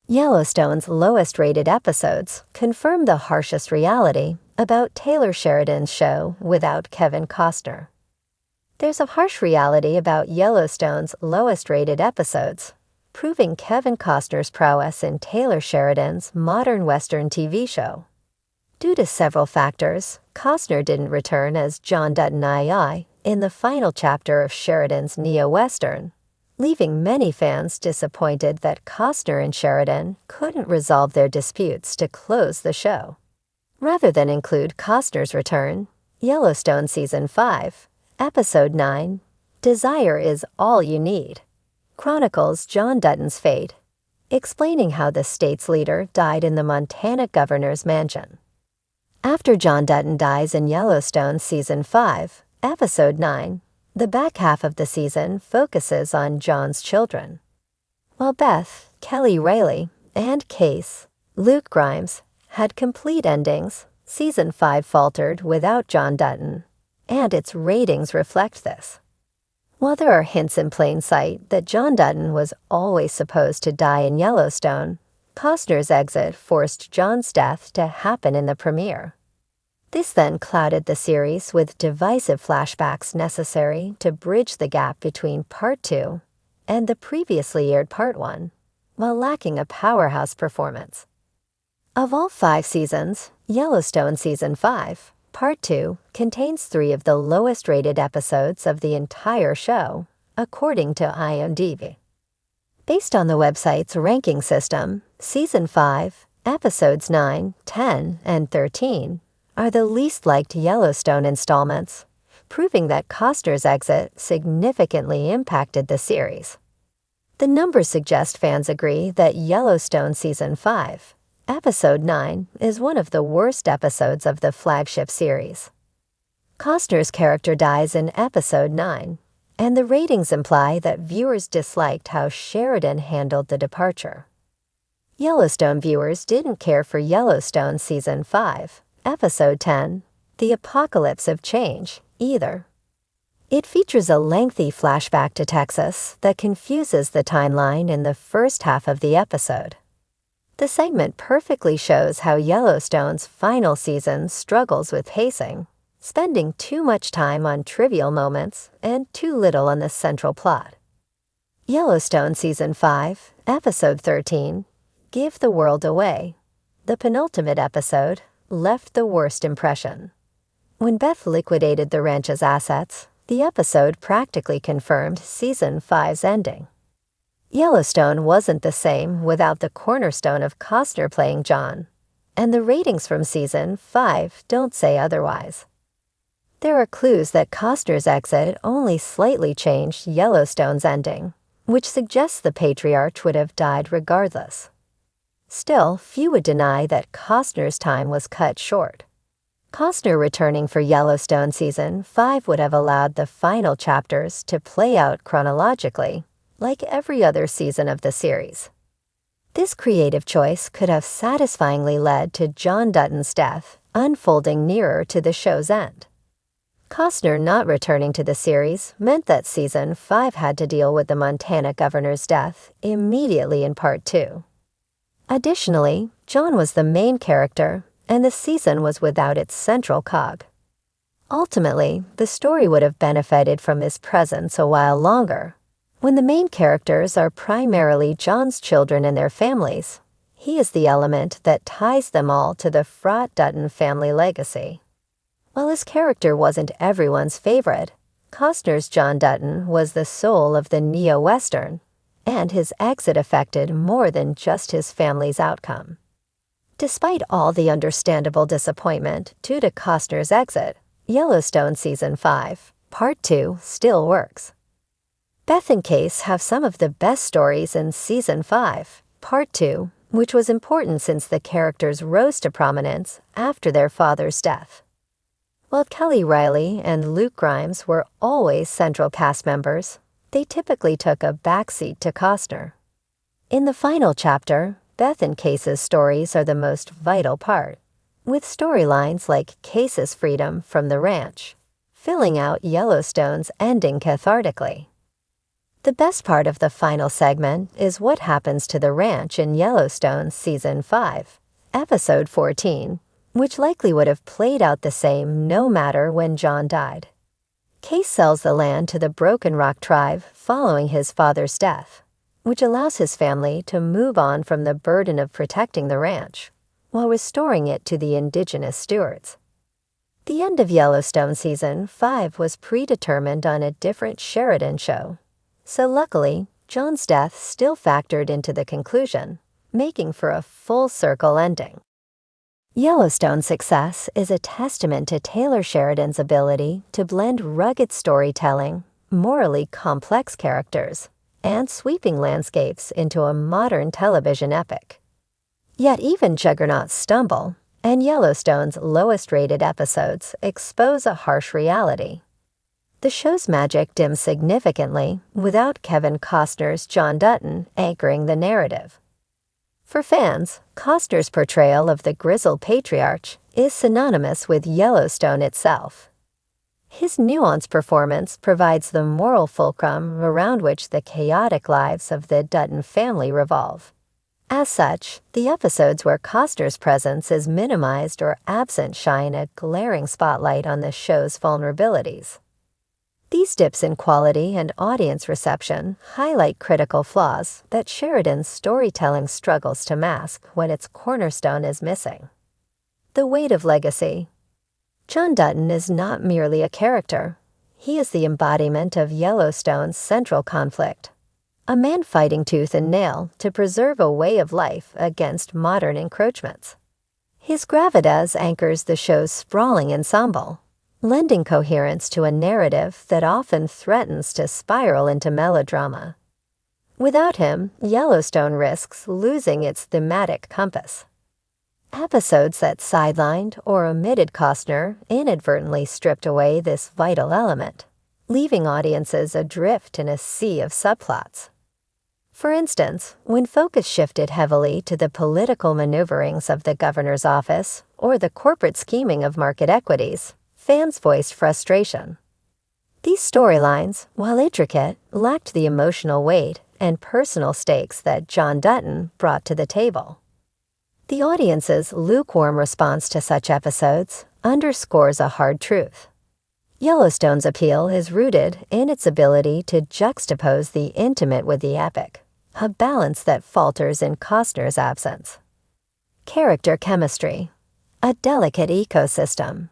Yellowstone's lowest-rated episodes confirm the harshest reality about Taylor Sheridan's show without Kevin Costner. There's a harsh reality about Yellowstone's lowest-rated episodes, proving Kevin Costner's prowess in Taylor Sheridan's modern Western TV show. Due to several factors, Costner didn't return as John Dutton II in the final chapter of Sheridan's neo-Western, leaving many fans disappointed that Costner and Sheridan couldn't resolve their disputes to close the show. Rather than include Costner's return, Yellowstone Season 5, Episode 9, Desire is All You Need, chronicles John Dutton's fate, explaining how the state's leader died in the Montana governor's mansion. After John Dutton dies in Yellowstone Season 5, Episode 9, the back half of the season focuses on John's children. While Beth, Kelly Riley, and Case, Luke Grimes, had complete endings, Season 5 faltered without John Dutton, and its ratings reflect this. While there are hints in plain sight that John Dutton was always supposed to die in Yellowstone, Costner's exit forced John's death to happen in the premiere. This then clouded the series with divisive flashbacks necessary to bridge the gap between Part 2 and the previously aired Part 1, while lacking a powerhouse performance. Of all 5 seasons, Yellowstone Season 5, Part 2 contains 3 of the lowest-rated episodes of the entire show, according to IMDb. Based on the website's ranking system, Season 5, Episodes 9, 10, and 13 are the least liked Yellowstone installments, proving that Costner's exit significantly impacted the series. The numbers suggest fans agree that Yellowstone Season 5, Episode 9 is one of the worst episodes of the flagship series. Costner's character dies in Episode 9, and the ratings imply that viewers disliked how Sheridan handled the departure. Yellowstone viewers didn't care for Yellowstone Season 5, Episode 10, The Apocalypse of Change, either. It features a lengthy flashback to Texas that confuses the timeline in the first half of the episode. The segment perfectly shows how Yellowstone's final season struggles with pacing, spending too much time on trivial moments and too little on the central plot. Yellowstone Season 5, Episode 13, Give the World Away, the penultimate episode, left the worst impression. When Beth liquidated the ranch's assets, the episode practically confirmed Season 5's ending. Yellowstone wasn't the same without the cornerstone of Costner playing John, and the ratings from Season 5 don't say otherwise. There are clues that Costner's exit only slightly changed Yellowstone's ending, which suggests the patriarch would have died regardless. Still, few would deny that Costner's time was cut short. Costner returning for Yellowstone Season 5 would have allowed the final chapters to play out chronologically, like every other season of the series. This creative choice could have satisfyingly led to John Dutton's death unfolding nearer to the show's end. Costner not returning to the series meant that Season 5 had to deal with the Montana governor's death immediately in Part 2. Additionally, John was the main character, and the season was without its central cog. Ultimately, the story would have benefited from his presence a while longer. When the main characters are primarily John's children and their families, he is the element that ties them all to the fraught Dutton family legacy. While his character wasn't everyone's favorite, Costner's John Dutton was the soul of the neo-Western, and his exit affected more than just his family's outcome. Despite all the understandable disappointment due to Costner's exit, Yellowstone Season 5, Part 2 still works. Beth and Case have some of the best stories in Season 5, Part 2, which was important since the characters rose to prominence after their father's death. While Kelly Riley and Luke Grimes were always central cast members, they typically took a backseat to Costner. In the final chapter, Beth and Case's stories are the most vital part, with storylines like Case's freedom from the ranch, filling out Yellowstone's ending cathartically. The best part of the final segment is what happens to the ranch in Yellowstone Season 5, Episode 14, which likely would have played out the same no matter when John died. Case sells the land to the Broken Rock tribe following his father's death, which allows his family to move on from the burden of protecting the ranch, while restoring it to the indigenous stewards. The end of Yellowstone Season 5 was predetermined on a different Sheridan show, so luckily, John's death still factored into the conclusion, making for a full-circle ending. Yellowstone's success is a testament to Taylor Sheridan's ability to blend rugged storytelling, morally complex characters, and sweeping landscapes into a modern television epic. Yet even juggernauts stumble, and Yellowstone's lowest-rated episodes expose a harsh reality. The show's magic dims significantly without Kevin Costner's John Dutton anchoring the narrative. For fans, Costner's portrayal of the grizzled patriarch is synonymous with Yellowstone itself. His nuanced performance provides the moral fulcrum around which the chaotic lives of the Dutton family revolve. As such, the episodes where Costner's presence is minimized or absent shine a glaring spotlight on the show's vulnerabilities. These dips in quality and audience reception highlight critical flaws that Sheridan's storytelling struggles to mask when its cornerstone is missing. The weight of legacy. John Dutton is not merely a character. He is the embodiment of Yellowstone's central conflict, a man fighting tooth and nail to preserve a way of life against modern encroachments. His gravitas anchors the show's sprawling ensemble, lending coherence to a narrative that often threatens to spiral into melodrama. Without him, Yellowstone risks losing its thematic compass. Episodes that sidelined or omitted Costner inadvertently stripped away this vital element, leaving audiences adrift in a sea of subplots. For instance, when focus shifted heavily to the political maneuverings of the governor's office or the corporate scheming of market equities, fans voiced frustration. These storylines, while intricate, lacked the emotional weight and personal stakes that John Dutton brought to the table. The audience's lukewarm response to such episodes underscores a hard truth. Yellowstone's appeal is rooted in its ability to juxtapose the intimate with the epic, a balance that falters in Costner's absence. Character chemistry, a delicate ecosystem.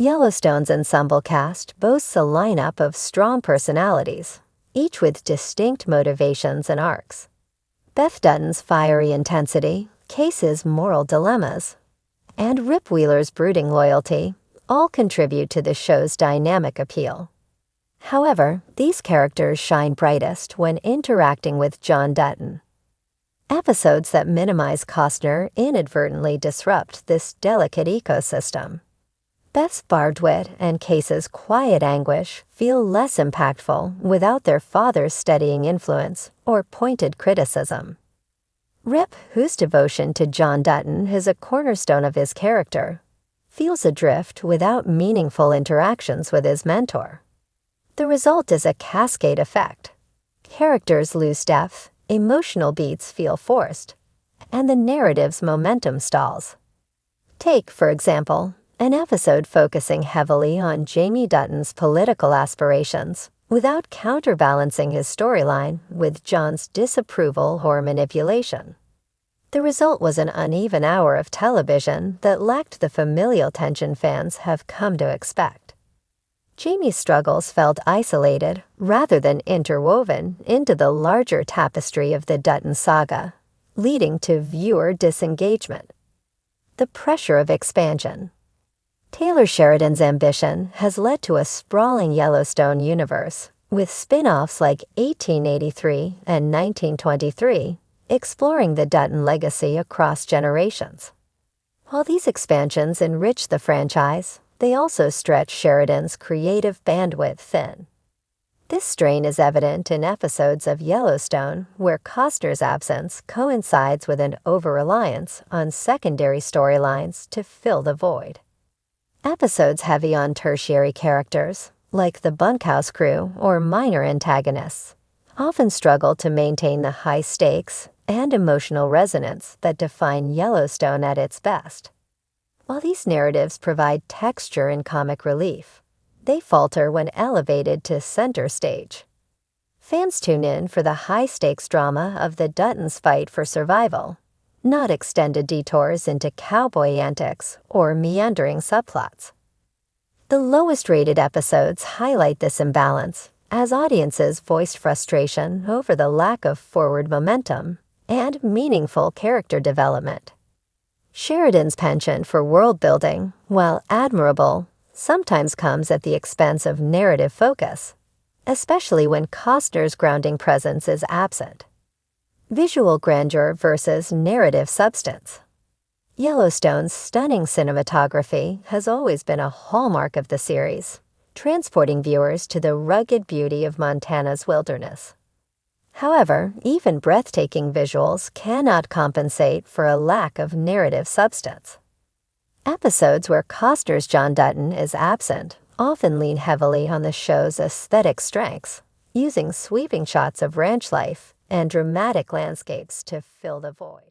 Yellowstone's ensemble cast boasts a lineup of strong personalities, each with distinct motivations and arcs. Beth Dutton's fiery intensity, Case's moral dilemmas, and Rip Wheeler's brooding loyalty all contribute to the show's dynamic appeal. However, these characters shine brightest when interacting with John Dutton. Episodes that minimize Costner inadvertently disrupt this delicate ecosystem. Beth's barbed wit and Case's quiet anguish feel less impactful without their father's steadying influence or pointed criticism. Rip, whose devotion to John Dutton is a cornerstone of his character, feels adrift without meaningful interactions with his mentor. The result is a cascade effect. Characters lose depth, emotional beats feel forced, and the narrative's momentum stalls. Take, for example, an episode focusing heavily on Jamie Dutton's political aspirations without counterbalancing his storyline with John's disapproval or manipulation. The result was an uneven hour of television that lacked the familial tension fans have come to expect. Jamie's struggles felt isolated rather than interwoven into the larger tapestry of the Dutton saga, leading to viewer disengagement. The pressure of expansion. Taylor Sheridan's ambition has led to a sprawling Yellowstone universe, with spin-offs like 1883 and 1923, exploring the Dutton legacy across generations. While these expansions enrich the franchise, they also stretch Sheridan's creative bandwidth thin. This strain is evident in episodes of Yellowstone where Costner's absence coincides with an over-reliance on secondary storylines to fill the void. Episodes heavy on tertiary characters, like the bunkhouse crew or minor antagonists, often struggle to maintain the high stakes and emotional resonance that define Yellowstone at its best. While these narratives provide texture and comic relief, they falter when elevated to center stage. Fans tune in for the high-stakes drama of the Duttons' fight for survival, not extended detours into cowboy antics or meandering subplots. The lowest-rated episodes highlight this imbalance, as audiences voiced frustration over the lack of forward momentum and meaningful character development. Sheridan's penchant for world-building, while admirable, sometimes comes at the expense of narrative focus, especially when Costner's grounding presence is absent. Visual grandeur versus narrative substance. Yellowstone's stunning cinematography has always been a hallmark of the series, transporting viewers to the rugged beauty of Montana's wilderness. However, even breathtaking visuals cannot compensate for a lack of narrative substance. Episodes where Costner's John Dutton is absent often lean heavily on the show's aesthetic strengths, using sweeping shots of ranch life and dramatic landscapes to fill the void.